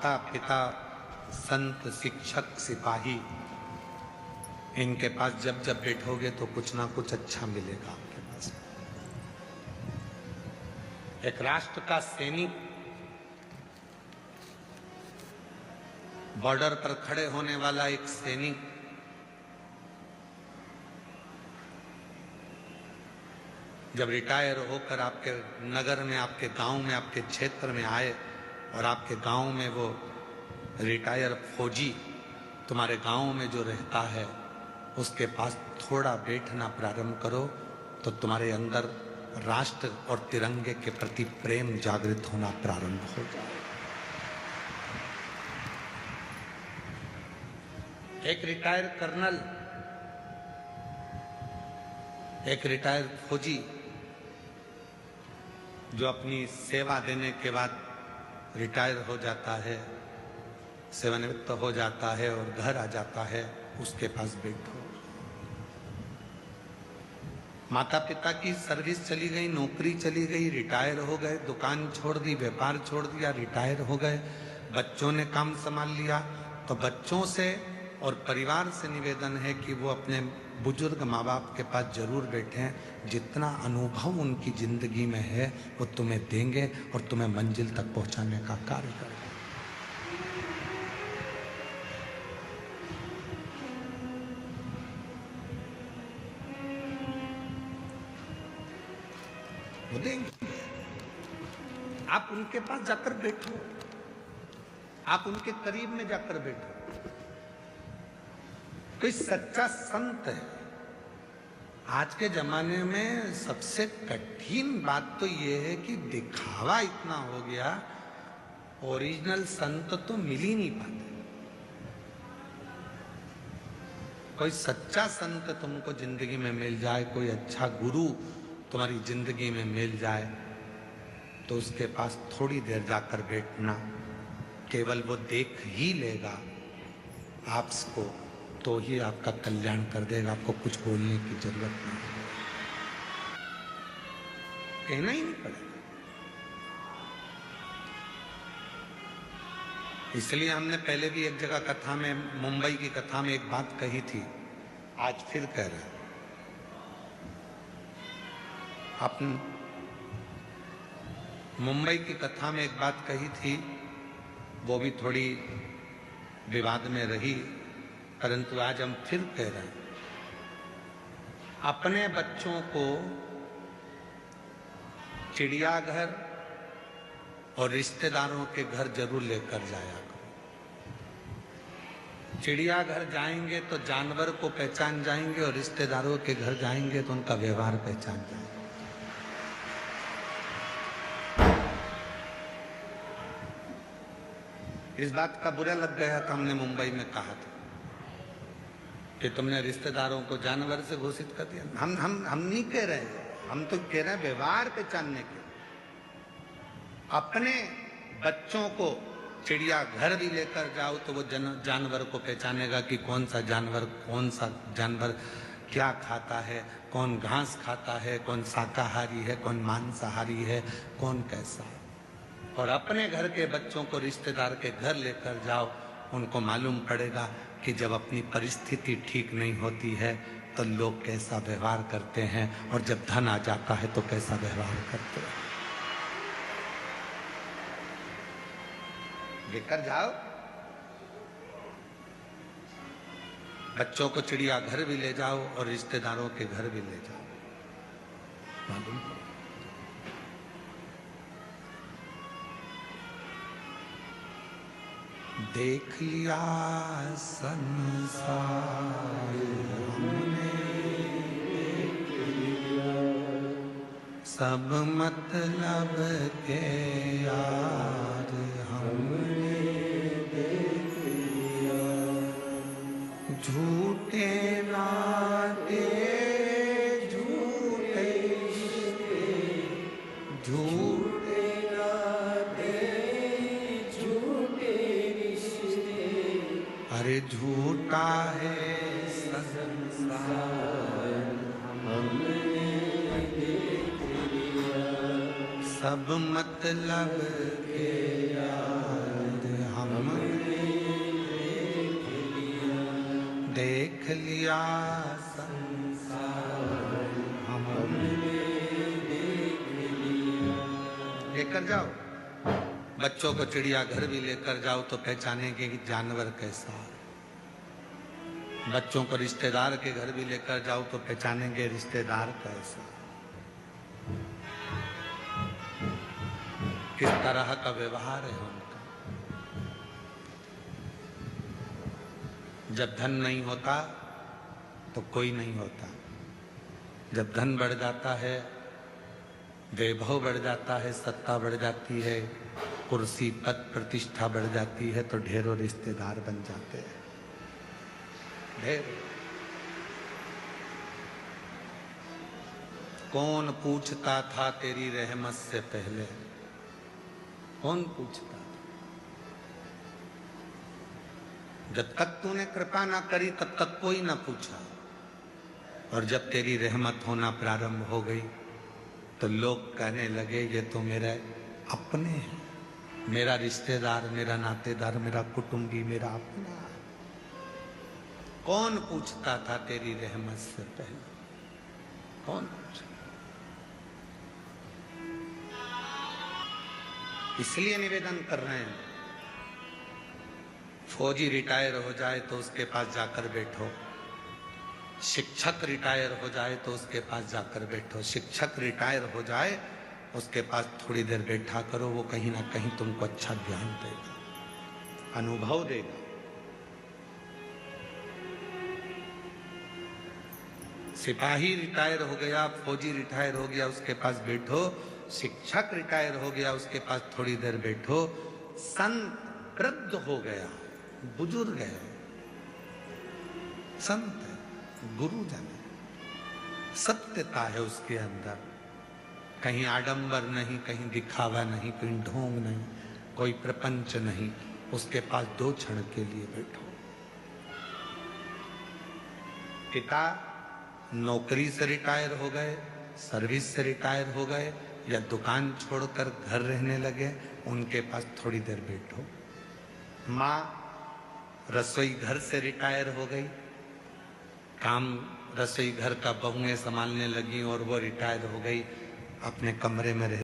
माता पिता संत शिक्षक सिपाही, इनके पास जब जब बैठोगे तो कुछ ना कुछ अच्छा मिलेगा आपके पास। एक राष्ट्र का सैनिक बॉर्डर पर खड़े होने वाला एक सैनिक जब रिटायर होकर आपके नगर में, आपके गांव में, आपके क्षेत्र में आए और आपके गांव में वो रिटायर फौजी तुम्हारे गांव में जो रहता है उसके पास थोड़ा बैठना प्रारंभ करो तो तुम्हारे अंदर राष्ट्र और तिरंगे के प्रति प्रेम जागृत होना प्रारंभ हो जाए। एक रिटायर कर्नल, एक रिटायर फौजी जो अपनी सेवा देने के बाद रिटायर हो जाता है, सेवानिवृत्त हो जाता है और घर आ जाता है, उसके पास बैठो। माता पिता की सर्विस चली गई, नौकरी चली गई, रिटायर हो गए, दुकान छोड़ दी, व्यापार छोड़ दिया, रिटायर हो गए, बच्चों ने काम संभाल लिया, तो बच्चों से और परिवार से निवेदन है कि वो अपने बुजुर्ग माँ बाप के पास जरूर बैठें। जितना अनुभव उनकी जिंदगी में है वो तुम्हें देंगे और तुम्हें मंजिल तक पहुंचाने का कार्य करेंगे। वो देंगे। आप उनके पास जाकर बैठो, आप उनके करीब में जाकर बैठो। कोई सच्चा संत है। आज के जमाने में सबसे कठिन बात तो यह है कि दिखावा इतना हो गया, ओरिजिनल संत तो मिल ही नहीं पाते। कोई सच्चा संत तुमको जिंदगी में मिल जाए, कोई अच्छा गुरु तुम्हारी जिंदगी में मिल जाए तो उसके पास थोड़ी देर जाकर बैठना, केवल वो देख ही लेगा आपको तो ही आपका कल्याण कर देगा। आपको कुछ बोलने की जरूरत नहीं, कहना ही नहीं पड़ेगा। इसलिए हमने पहले भी एक जगह कथा में, मुंबई की कथा में एक बात कही थी, आज फिर कह रहे हैं। अपन मुंबई की कथा में एक बात कही थी, वो भी थोड़ी विवाद में रही, परंतु आज हम फिर कह रहे हैं। अपने बच्चों को चिड़ियाघर और रिश्तेदारों के घर जरूर लेकर जाया करो। चिड़ियाघर जाएंगे तो जानवर को पहचान जाएंगे और रिश्तेदारों के घर जाएंगे तो उनका व्यवहार पहचान जाएंगे। इस बात का बुरा लग गया था, हमने मुंबई में कहा था कि तुमने रिश्तेदारों को जानवर से घोषित कर दिया। हम नहीं कह रहे हैं, हम तो कह रहे हैं व्यवहार पहचानने के। अपने बच्चों को चिड़ियाघर भी लेकर जाओ तो वो जानवर को पहचानेगा कि कौन सा जानवर क्या खाता है, कौन घास खाता है, कौन शाकाहारी है, कौन मांसाहारी है, कौन कैसा है। और अपने घर के बच्चों को रिश्तेदार के घर लेकर जाओ, उनको मालूम पड़ेगा कि जब अपनी परिस्थिति ठीक नहीं होती है तो लोग कैसा व्यवहार करते हैं और जब धन आ जाता है तो कैसा व्यवहार करते हैं। लेकर जाओ बच्चों को, चिड़ियाघर भी ले जाओ और रिश्तेदारों के घर भी ले जाओ। मालूम देख लिया संसार हमने, देख लिया सब मतलब के यार हमने देख लिया। झूठे नाते झूठे रिश्ते, झूठे नाते झूठे रिश्ते, अरे झूठा है संसार हमने देख लिया। सब मतलब के यार हम देख लिया संसार हमने देख लिया। लेकर जाओ बच्चों को, चिड़ियाघर भी लेकर जाओ तो पहचानेंगे कि जानवर कैसा है। बच्चों को रिश्तेदार के घर भी लेकर जाओ तो पहचानेंगे रिश्तेदार कैसा, किस तरह का व्यवहार है उनका। जब धन नहीं होता तो कोई नहीं होता, जब धन बढ़ जाता है, वैभव बढ़ जाता है, सत्ता बढ़ जाती है, कुर्सी पद प्रतिष्ठा बढ़ जाती है, तो ढेरों रिश्तेदार बन जाते हैं, ढेर। कौन पूछता था तेरी रहमत से पहले, कौन पूछता? जब तक तूने कृपा ना करी तब तक कोई ना पूछा, और जब तेरी रहमत होना प्रारंभ हो गई तो लोग कहने लगे ये तो मेरे अपने हैं, मेरा रिश्तेदार, मेरा नातेदार, मेरा कुटुंबी, मेरा अपना। कौन पूछता था तेरी रहमत से पहले, कौन पूछा? इसलिए निवेदन कर रहे हैं, फौजी रिटायर हो जाए तो उसके पास जाकर बैठो, शिक्षक रिटायर हो जाए तो उसके पास जाकर बैठो। शिक्षक रिटायर हो जाए उसके पास थोड़ी देर बैठा करो, वो कहीं ना कहीं तुमको अच्छा ज्ञान देगा, अनुभव देगा। सिपाही रिटायर हो गया, फौजी रिटायर हो गया, उसके पास बैठो। शिक्षक रिटायर हो गया, उसके पास थोड़ी देर बैठो। संत वृद्ध हो गया, बुजुर्ग है, संत है, गुरुजन है, सत्यता है उसके अंदर, कहीं आडंबर नहीं, कहीं दिखावा नहीं, कहीं ढोंग नहीं, कोई प्रपंच नहीं। उसके पास 2 क्षण के लिए बैठो। पिता नौकरी से रिटायर हो गए, सर्विस से रिटायर हो गए, या दुकान छोड़कर घर रहने लगे, उनके पास थोड़ी देर बैठो। माँ रसोई घर से रिटायर हो गई, काम रसोई घर का बहुएं संभालने लगी और वो रिटायर हो गई, अपने कमरे में रह